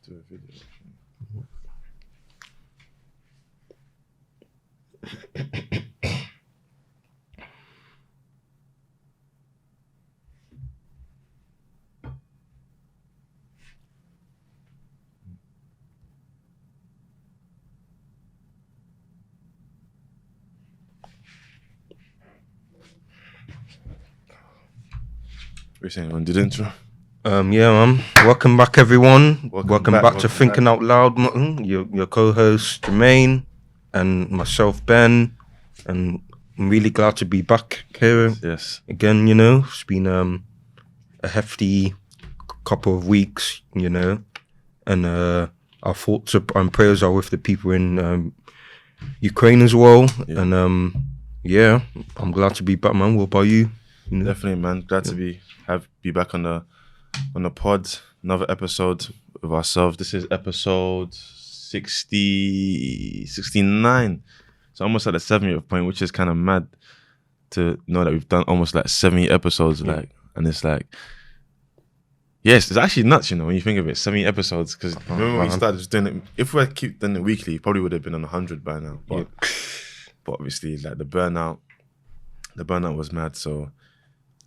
do a video. We're saying on the intro. Yeah, man. Welcome back, everyone. Welcome back to welcome Thinking back. Out Loud. Your co-host Jermaine and myself Ben, and I'm really glad to be back here Yes. again. You know, it's been a hefty couple of weeks. You know, and our thoughts and prayers are with the people in Ukraine as well. Yeah. And yeah, I'm glad to be back, man. What about you? You know? Definitely, man. Glad to be back on the pod. Another episode of ourselves. This is episode 69. So almost at the 70th point, which is kind of mad to know that we've done almost like 70 episodes. Like, and it's like, yes, it's actually nuts, you know, when you think of it. 70 episodes, because remember when we started just doing it. If we had kept doing it weekly, it probably would have been on 100 by now. But obviously, like the burnout was mad. So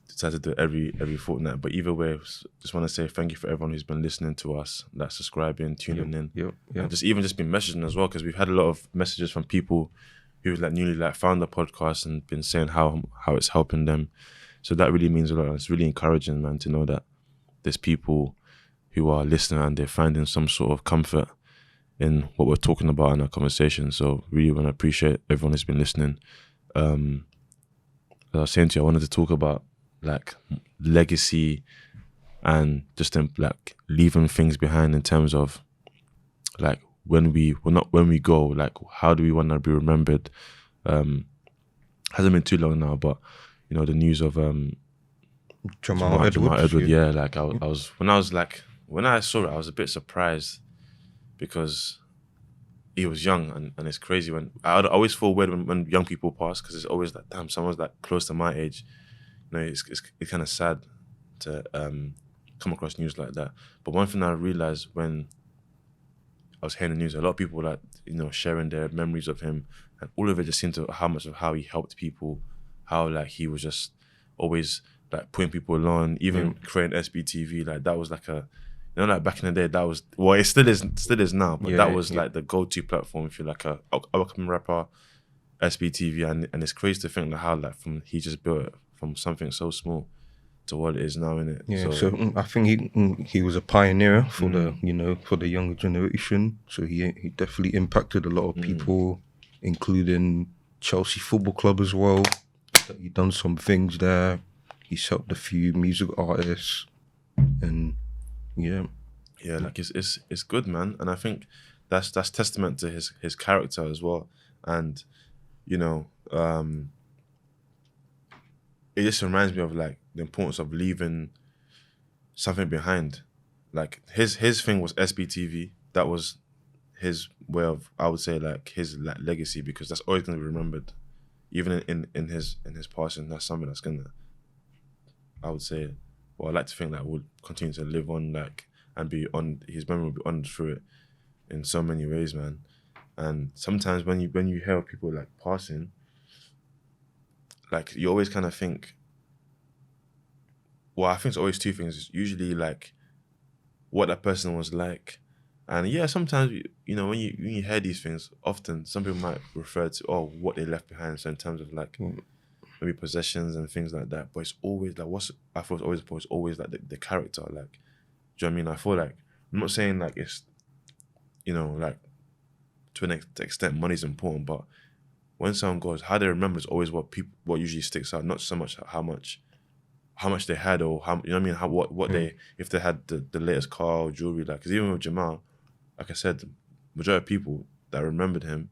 decided to do it every fortnight. But either way, just want to say thank you for everyone who's been listening to us, like subscribing, tuning in, and just been messaging as well, because we've had a lot of messages from people who like newly like found the podcast and been saying how it's helping them. So that really means a lot. It's really encouraging, man, to know that there's people who are listening and they're finding some sort of comfort in what we're talking about in our conversation. So really want to appreciate everyone who's been listening. As I was saying to you, I wanted to talk about like legacy and just like leaving things behind in terms of like when we go, like how do we want to be remembered. Hasn't been too long now, but you know, the news of Jamal Edwards, yeah, like I was when I saw it, I was a bit surprised because he was young, and it's crazy when I always feel weird when young people pass, because it's always like, damn, someone's like close to my age. You know, it's kind of sad to come across news like that. But one thing I realized when I was hearing the news, a lot of people like, you know, sharing their memories of him, and all of it just seemed to how much of how he helped people, how like he was just always like putting people on, even creating SBTV. Like that was like a, you know, like back in the day, that was, well, it still is now, but that was like the go-to platform if you're like a upcoming rapper, SBTV, and it's crazy to think like how like he just built it from something so small to what it is now, innit? Yeah, so I think he was a pioneer for the, you know, for the younger generation. So he definitely impacted a lot of people, including Chelsea Football Club as well. He done some things there. He's helped a few music artists, and like it's good, man. And I think that's testament to his character as well. And you know, it just reminds me of like the importance of leaving something behind. Like his thing was SBTV. That was his way of, I would say, like his like legacy, because that's always gonna be remembered, even in his passing. That's something that's gonna, I would say, well, I like to think that would continue to live on, like, and be on, his memory will be honored through it in so many ways, man. And sometimes when you hear people like passing, like you always kind of think, well, I think it's always two things. It's usually like what that person was like, and yeah, sometimes you know when you hear these things, often some people might refer to what they left behind. So in terms of like maybe possessions and things like that, but it's always like I thought it's always like the character. Like, do you know what I mean? I feel like, I'm not saying like it's, you know, like to an extent money's important, but when someone goes, how they remember is always what usually sticks out, not so much how much they had, or how, you know what I mean, how what they, if they had the latest car or jewelry. Like, because even with Jamal, like I said, the majority of people that remembered him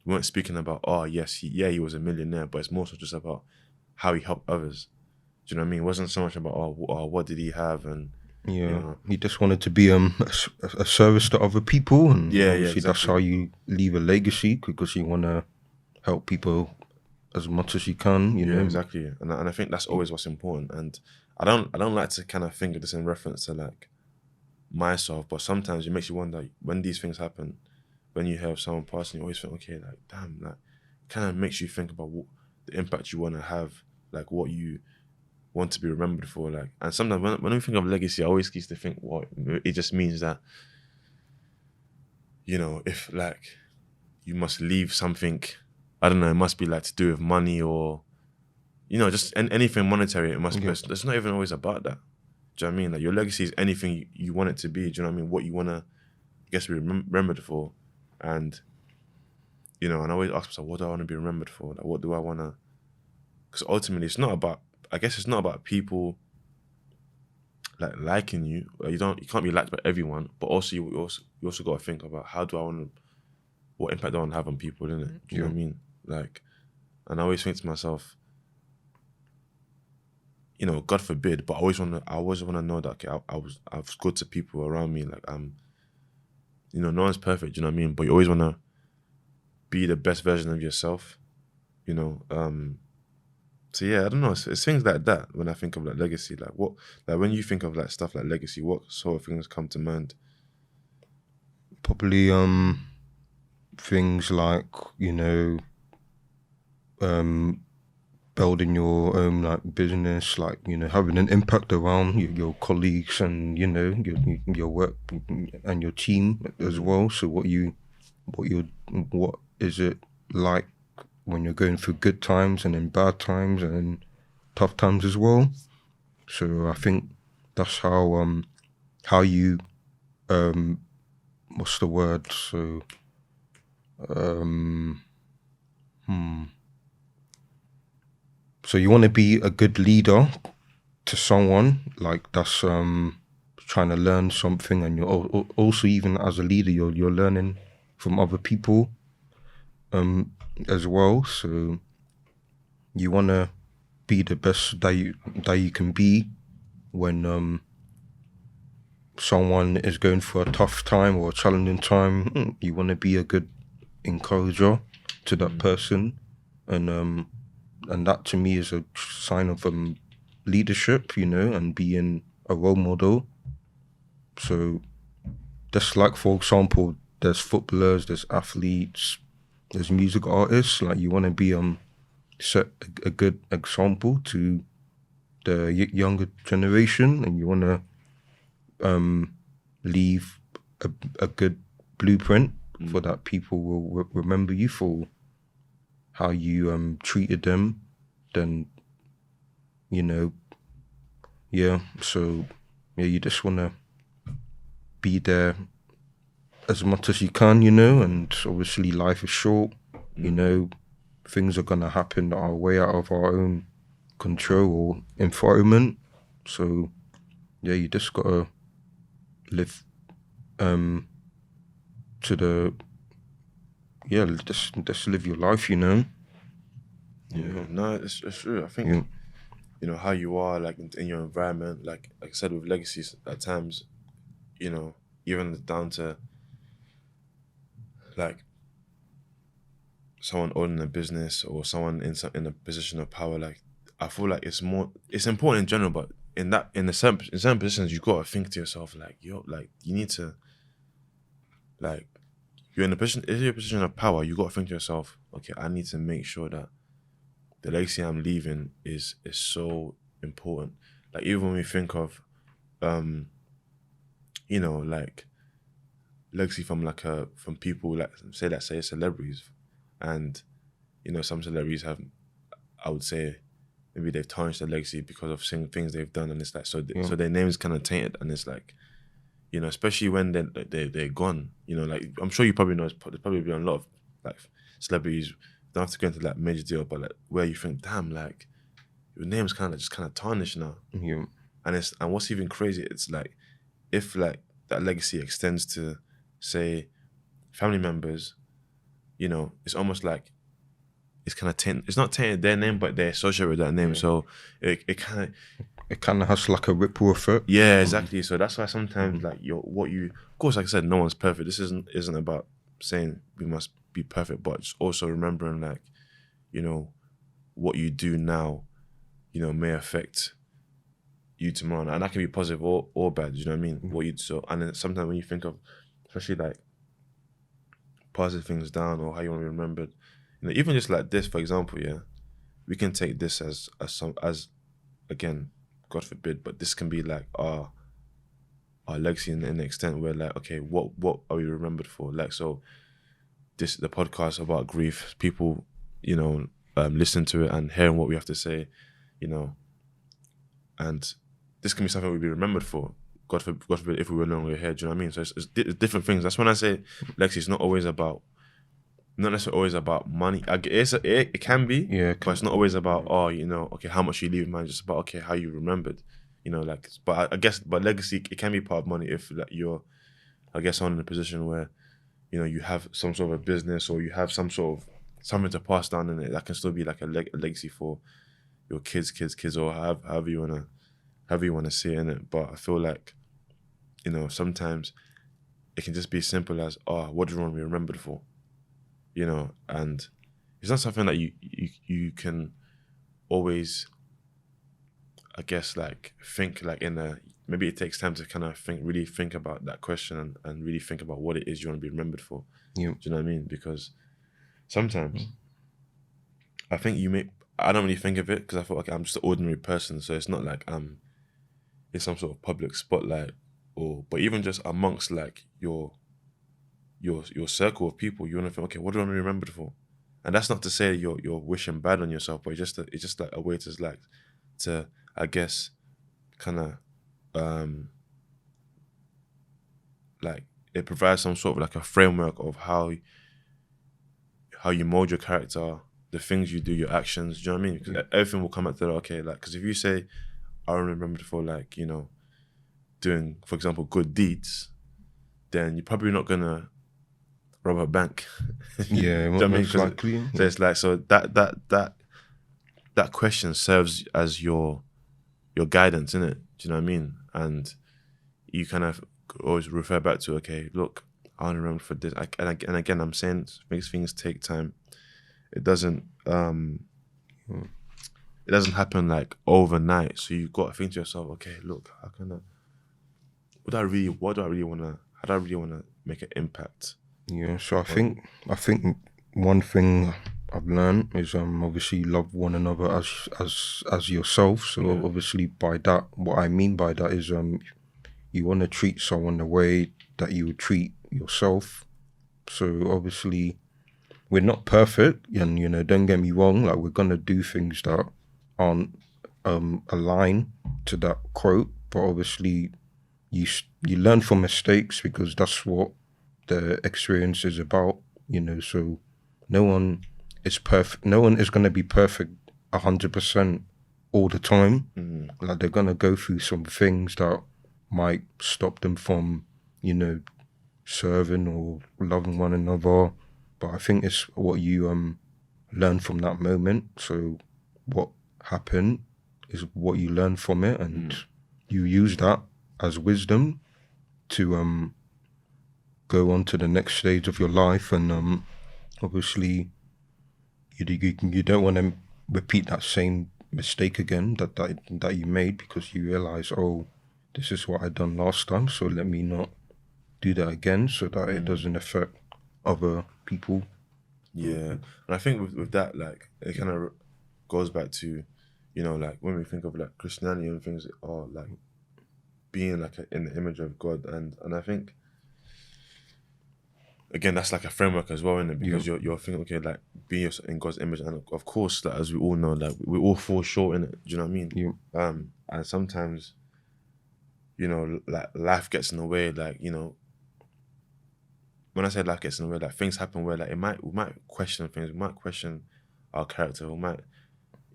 weren't speaking about, oh yes, he was a millionaire, but it's more so just about how he helped others. Do you know what I mean? It wasn't so much about what did he have, and you know, he just wanted to be a service to other people, and obviously exactly. that's how you leave a legacy, because you want to help people as much as you can, you know. Exactly. And I think that's always what's important. And I don't like to kind of think of this in reference to like myself, but sometimes it makes you wonder when these things happen, when you hear someone passing, you always think, okay, like, damn, like, kind of makes you think about what the impact you want to have, like what you want to be remembered for. Like, and sometimes when we think of legacy, I always used to think, well, it just means that, you know, if like you must leave something, I don't know, it must be like to do with money or, you know, just anything monetary. It must be, it's not even always about that. Do you know what I mean? Like your legacy is anything you want it to be. Do you know what I mean? What you want to, I guess, be remembered for. And, you know, and I always ask myself, what do I want to be remembered for? Like, what do I want to, because ultimately it's not about, I guess it's not about people like liking you. You can't be liked by everyone, but also you also got to think about how do I want to, what impact do I want to have on people, innit? Do you know what I mean? Like, and I always think to myself, you know, God forbid, but I always want to know that, okay, I was good to people around me. Like, you know, no one's perfect, you know what I mean? But you always want to be the best version of yourself, you know? So yeah, I don't know. It's things like that when I think of like legacy. Like when you think of like stuff like legacy, what sort of things come to mind? Probably things like, you know, building your own like business, like, you know, having an impact around your colleagues and, you know, your work and your team as well. So what is it like when you're going through good times and then bad times and tough times as well? So I think that's how you what's the word? So so you want to be a good leader to someone like that's trying to learn something, and you're also, even as a leader, you're learning from other people as well. So you want to be the best that you can be when someone is going through a tough time or a challenging time. You want to be a good encourager to that person, and that to me is a sign of leadership, you know, and being a role model. So just like, for example, there's footballers, there's athletes, there's music artists. Like, you want to be set a good example to the younger generation, and you want to leave a good blueprint for that people will remember you for how you treated them. Then, you know, yeah. So yeah, you just want to be there as much as you can, you know. And obviously life is short, you know. Things are gonna happen that are way out of our own control or environment. So yeah, you just gotta live to the just live your life, you know. Yeah, no, it's true. I think you know how you are, like in your environment. Like I said, with legacies, at times, you know, even down to like someone owning a business or someone in a position of power. Like, I feel like it's important in general, but in certain positions, you gotta think to yourself like, yo, like you need to, like, you're in a position. If you're in a position of power, you gotta think to yourself, okay, I need to make sure that the legacy I'm leaving is so important. Like, even when we think of, you know, like legacy from from people, like let's say celebrities, and you know, some celebrities have, I would say, maybe they've tarnished their legacy because of certain things they've done, and it's like so their name is kind of tainted, and it's like, you know, especially when they're gone. You know, like I'm sure you probably know, there's probably been a lot of like celebrities, don't have to go into like major deal, but like where you think, damn, like your name's kind of tarnished now. Yeah. And what's even crazy, it's like if like that legacy extends to, say, family members, you know, it's almost like it's kind of tainted. It's not tainted their name, but they're associated with that name. So it kind of has like a ripple effect. Yeah, exactly. So that's why sometimes like of course, like I said, no one's perfect. This isn't about saying we must be perfect, but just also remembering, like, you know, what you do now, you know, may affect, you tomorrow, and that can be positive or bad. Do you know what I mean? What you so, and then sometimes when you think of, especially like positive things down or how you want to be remembered, even just like this, for example, yeah, we can take this as again, God forbid, but this can be like our legacy in the extent where like, okay, what are we remembered for? Like, so the podcast about grief, people, listen to it and hearing what we have to say, and this can be something we'll be remembered for. God forbid if we were no longer here. Do you know what I mean? So it's different things. That's when I say legacy is not necessarily always about money. It can be, but it's not always about okay, how much you leave, man. Just about okay, how you remembered, But I guess, but legacy, it can be part of money if like you're, I guess, in a position where you have some sort of a business or you have some sort of something to pass down, and that can still be like a legacy for your kids, or however you wanna see it in it. But I feel like sometimes it can just be simple as what do you want to be remembered for? And it's not something that you can always, I guess, like think like maybe it takes time to kind of really think about that question and really think about what it is you want to be remembered for. Yeah. Do you know what I mean? Because sometimes I think I don't really think of it because I feel like I'm just an ordinary person, so it's not like I'm in some sort of public spotlight but even just amongst like your circle of people, you want to think, okay, what do I want to be remembered for? And that's not to say you're wishing bad on yourself, but it's just like a way to I guess kind of like it provides some sort of like a framework of how you mold your character, the things you do, your actions. Do you know what I mean? Because everything will come out to okay, like, because if you say I remember for like doing, for example, good deeds, then you're probably not gonna rob a bank. Yeah, most likely. So it's like, so that question serves as your guidance, innit? Do you know what I mean? And you kind of always refer back to, okay, look, I don't remember for this. And again, I'm saying things take time. It doesn't happen like overnight. So you've got to think to yourself, okay, look, how do I really want to make an impact? Yeah, so I think one thing I've learned is obviously love one another as yourself. So obviously by that, what I mean by that is you want to treat someone the way that you would treat yourself. So obviously we're not perfect, and don't get me wrong, like we're gonna do things that aren't aligned to that quote, but obviously you learn from mistakes because that's what the experience is about, so no one is perfect. No one is going to be perfect 100% all the time. Like they're going to go through some things that might stop them from, serving or loving one another. But I think it's what you learn from that moment. So what happened is what you learn from it, and you use that as wisdom to go on to the next stage of your life. And obviously you don't want to repeat that same mistake again that you made, because you realize, oh, this is what I done last time, so let me not do that again, so that it doesn't affect other people. Yeah, and I think with that, like, it kind of goes back to, like when we think of like Christianity and things, or like being like in the image of God, and I think again that's like a framework as well, isn't it? Because you're thinking, okay, like being in God's image, and of course, like, as we all know, like we all fall short in it. Do you know what I mean? Yeah. And sometimes, like life gets in the way. Like, when I say life gets in the way, like things happen where like we might question things, we might question our character, we might,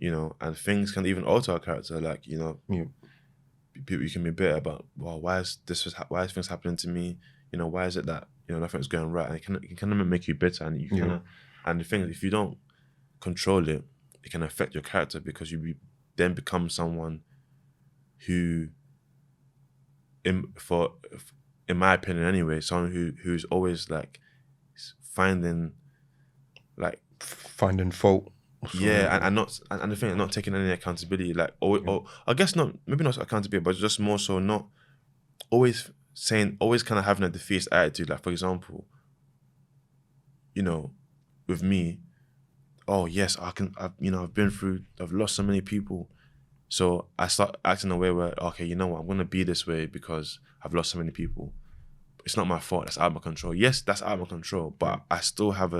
and things can even alter our character. Like, people, you can be bitter about, well, why is things happening to me? Why is it that nothing's going right? And it can make you bitter, and you kind of, and the thing is, if you don't control it, it can affect your character, because you then become someone who, in my opinion anyway, someone who's always like finding fault. Yeah, and the thing, not taking any accountability, like, or I guess not, maybe not accountability, but just more so not always always kind of having a defeatist attitude. Like, for example, you know, with me, oh yes, I've lost so many people, so I start acting in a way where, okay, you know what, I'm gonna be this way because I've lost so many people. It's not my fault. That's out of my control. Yes, that's out of my control, but I still have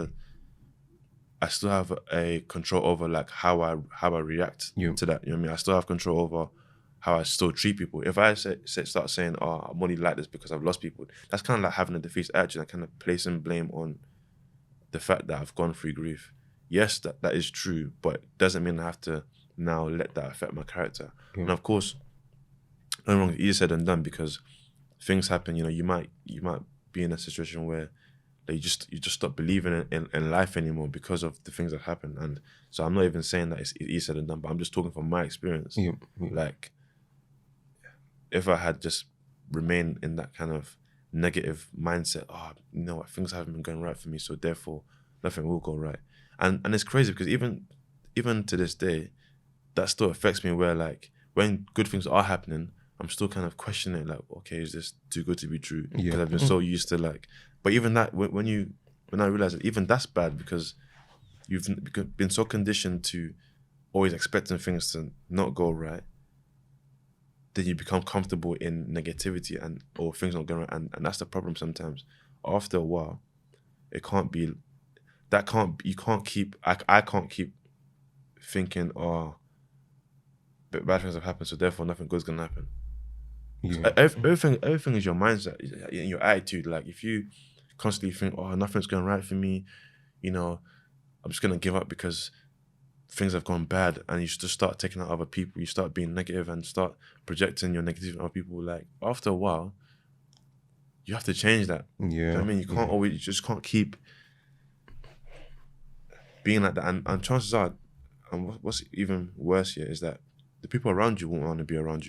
a control over like how I react to that. You know what I mean? I still have control over how I still treat people. If I start saying, "Oh, I'm only like this because I've lost people," that's kind of like having a defeatist attitude and kind of placing blame on the fact that I've gone through grief. Yes, that is true, but it doesn't mean I have to now let that affect my character. And of course, no wrong, easier said than done, because things happen. You know, you might be in a situation where you just stop believing in life anymore because of the things that happen. And so I'm not even saying that it's easier said than done, but I'm just talking from my experience. Like, if I had just remained in that kind of negative mindset, oh, you know what, things haven't been going right for me, so therefore nothing will go right. And it's crazy because even to this day, that still affects me, where like when good things are happening, I'm still kind of questioning, like, okay, is this too good to be true? Because I've been so used to like, but even that, when I realize that even that's bad, because you've been so conditioned to always expecting things to not go right, then you become comfortable in negativity or things not going right, and that's the problem sometimes. After a while, it can't be, you can't keep, I can't keep thinking, oh, bad things have happened, so therefore nothing good's gonna happen. Everything is your mindset, your attitude. Like, if you constantly think, oh, nothing's going right for me, you know, I'm just gonna give up because things have gone bad, and you just start taking out other people, you start being negative and start projecting your negativity on other people, like, after a while, you have to change that. You know what I mean? You can't always, you just can't keep being like that. And chances are, and what's even worse here is that the people around you won't want to be around you.